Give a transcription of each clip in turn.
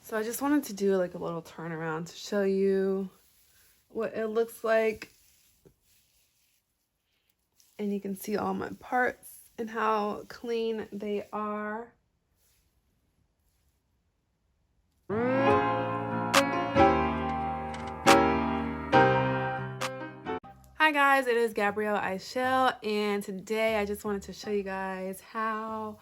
So I just wanted to do like a little turnaround to show you what it looks like. And you can see all my parts and how clean they are. Hi guys, it is Gabrielle Eichel, and today I just wanted to show you guys how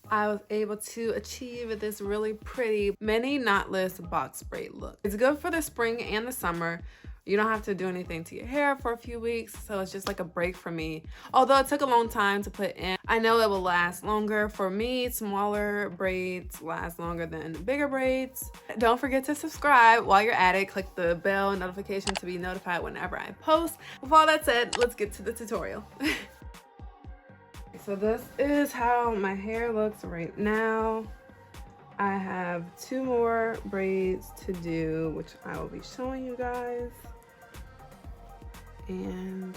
I was able to achieve this really pretty mini knotless box braid look. It's good for the spring and the summer. You don't have to do anything to your hair for a few weeks, so it's just like a break for me. Although it took a long time to put in, I know it will last longer. For me, smaller braids last longer than bigger braids. Don't forget to subscribe while you're at it. Click the bell notification to be notified whenever I post. With all that said, let's get to the tutorial. So this is how my hair looks right now. I have 2 more braids to do, which I will be showing you guys. And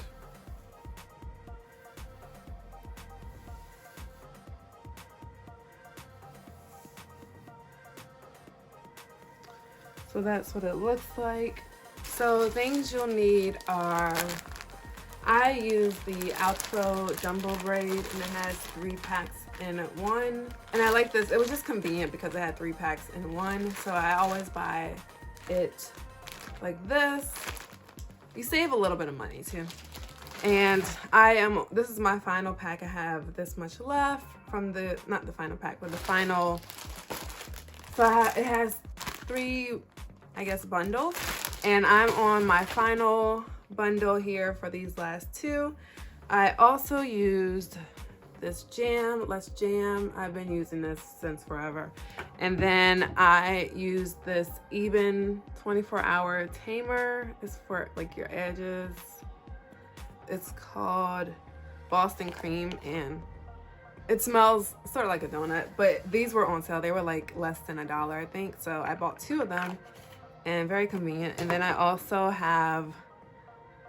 so that's what it looks like. So things you'll need are, I use the Outro Jumbo Braid, and it has 3 packs in one. And I like this. It was just convenient because it had 3 packs in one. So I always buy it like this. You save a little bit of money too. And this is my final pack. I have this much left from not the final pack, but the final. So it has 3, I guess, bundles. And I'm on my final bundle here for these last 2. I also used this Let's Jam. I've been using this since forever. And then I used this Even 24-hour tamer. It's for like your edges. It's called Boston Cream, and it smells sort of like a donut, but these were on sale. They were like less than $1, I think. So I bought 2 of them, and very convenient. And then I also have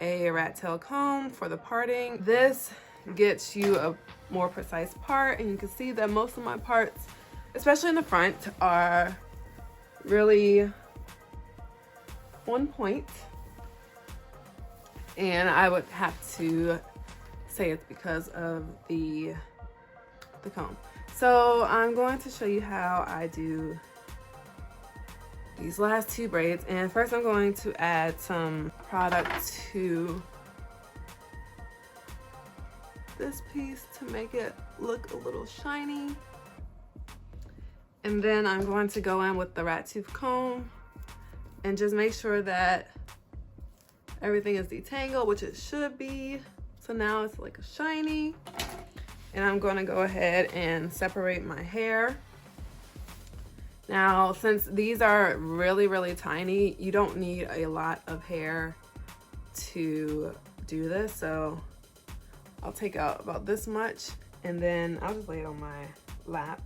a rat tail comb for the parting. This gets you a more precise part, and you can see that most of my parts, especially in the front, are really on point. And I would have to say it's because of the comb. So I'm going to show you how I do these last 2 braids. And first I'm going to add some product to this piece to make it look a little shiny. And then I'm going to go in with the rat tooth comb and just make sure that everything is detangled, which it should be. So now it's like a shiny. And I'm going to go ahead and separate my hair. Now, since these are really, really tiny, you don't need a lot of hair to do this. So I'll take out about this much, and then I'll just lay it on my lap.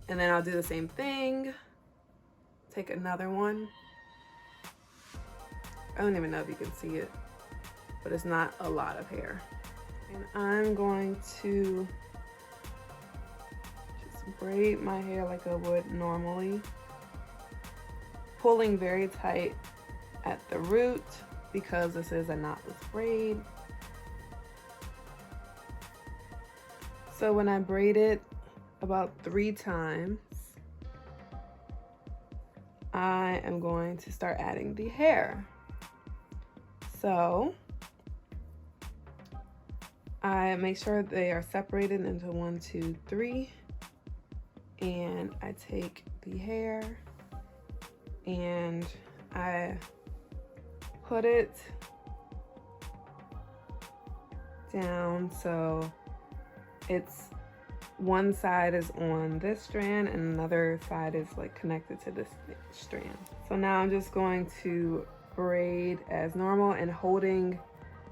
And then I'll do the same thing. Take another one. I don't even know if you can see it, but it's not a lot of hair. And I'm going to just braid my hair like I would normally, pulling very tight at the root because this is a knotless braid. So when I braid it about 3 times, I am going to start adding the hair. So I make sure they are separated into 1, 2, 3, and I take the hair and I put it down so it's one side is on this strand and another side is like connected to this strand. So now I'm just going to braid as normal and holding,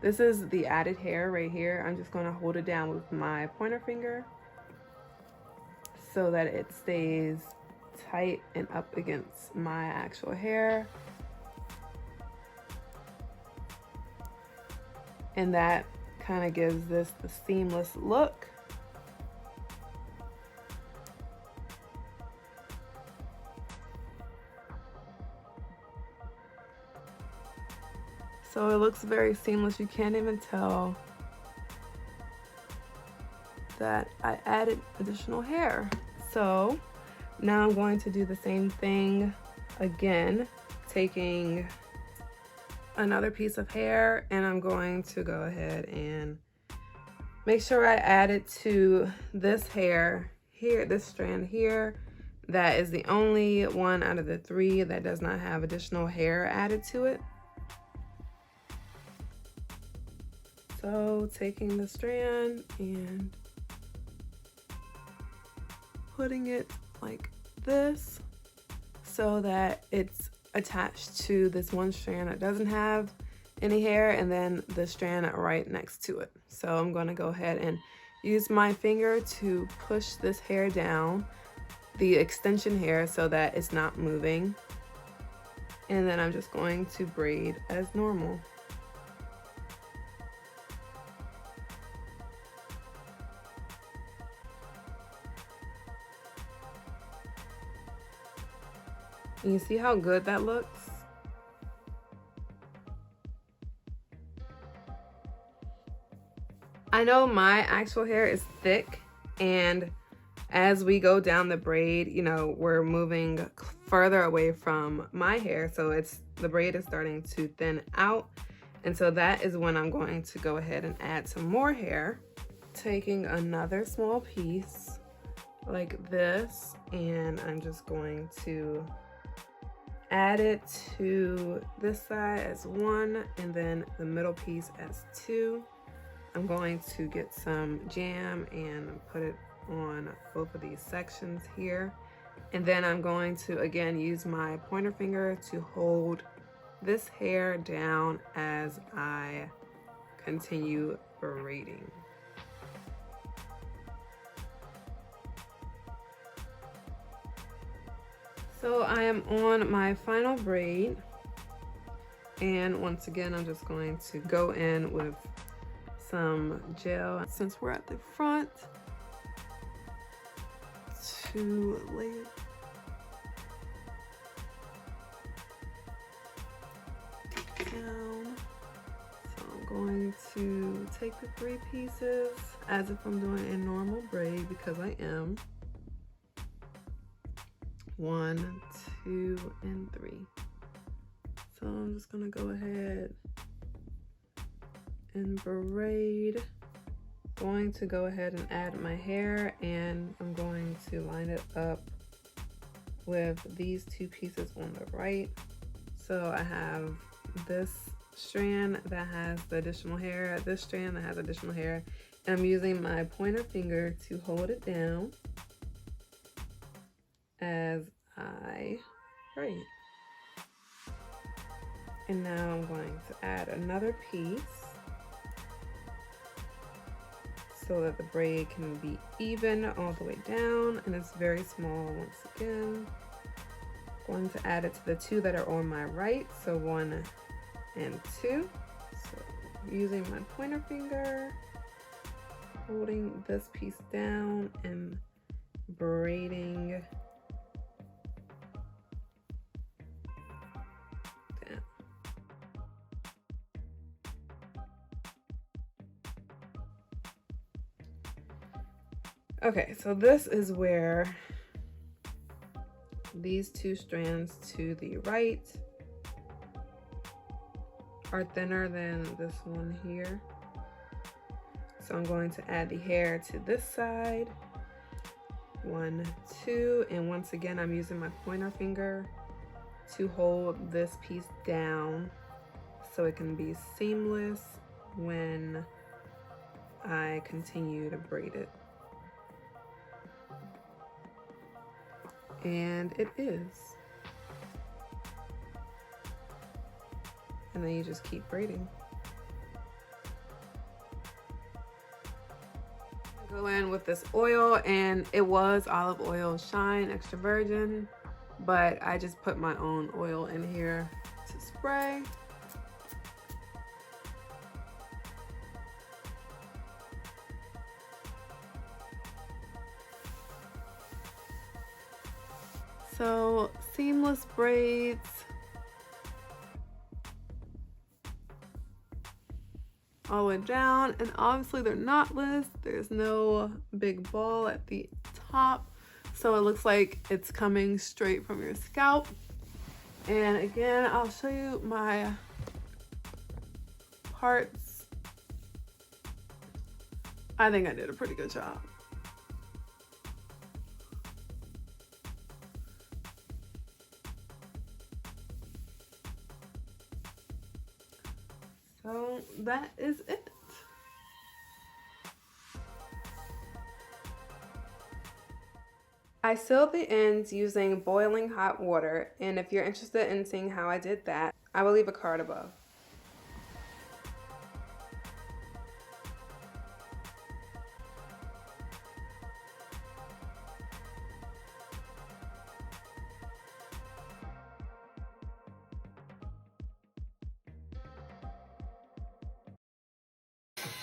this is the added hair right here. I'm just going to hold it down with my pointer finger so that it stays tight and up against my actual hair. And that kind of gives this the seamless look. So it looks very seamless. You can't even tell that I added additional hair. So now I'm going to do the same thing again, taking another piece of hair, and I'm going to go ahead and make sure I add it to this hair here, this strand here. That is the only one out of the 3 that does not have additional hair added to it. So taking the strand and putting it like this so that it's attached to this one strand that doesn't have any hair, and then the strand right next to it. So I'm going to go ahead and use my finger to push this hair down, the extension hair, so that it's not moving. And then I'm just going to braid as normal. And you see how good that looks? I know my actual hair is thick, and as we go down the braid, you know, we're moving further away from my hair, so the braid is starting to thin out. And so that is when I'm going to go ahead and add some more hair, taking another small piece like this, and I'm just going to add it to this side as 1, and then the middle piece as 2. I'm going to get some jam and put it on both of these sections here. And then I'm going to again use my pointer finger to hold this hair down as I continue braiding. So I am on my final braid, and once again I'm just going to go in with some gel since we're at the front to lay it down. So I'm going to take the 3 pieces as if I'm doing a normal braid, because I am. 1, 2, and 3. So I'm just gonna go ahead and braid. Going to go ahead and add my hair, and I'm going to line it up with these 2 pieces on the right. So I have this strand that has the additional hair, this strand that has additional hair, and I'm using my pointer finger to hold it down as I braid. And now I'm going to add another piece so that the braid can be even all the way down, and it's very small once again. Going to add it to the 2 that are on my right, so 1 and 2. So using my pointer finger, holding this piece down and braiding down. Okay, so this is where these 2 strands to the right are thinner than this one here. So I'm going to add the hair to this side. 1, 2, and once again I'm using my pointer finger to hold this piece down so it can be seamless when I continue to braid it. And it is. And then you just keep braiding. Go in with this oil, and it was olive oil shine extra virgin, but I just put my own oil in here to spray. So seamless braids all the way down, and obviously they're knotless. There's no big ball at the top, so it looks like it's coming straight from your scalp. And again, I'll show you my parts. I think I did a pretty good job. So that is it. I sealed the ends using boiling hot water, and if you're interested in seeing how I did that, I will leave a card above.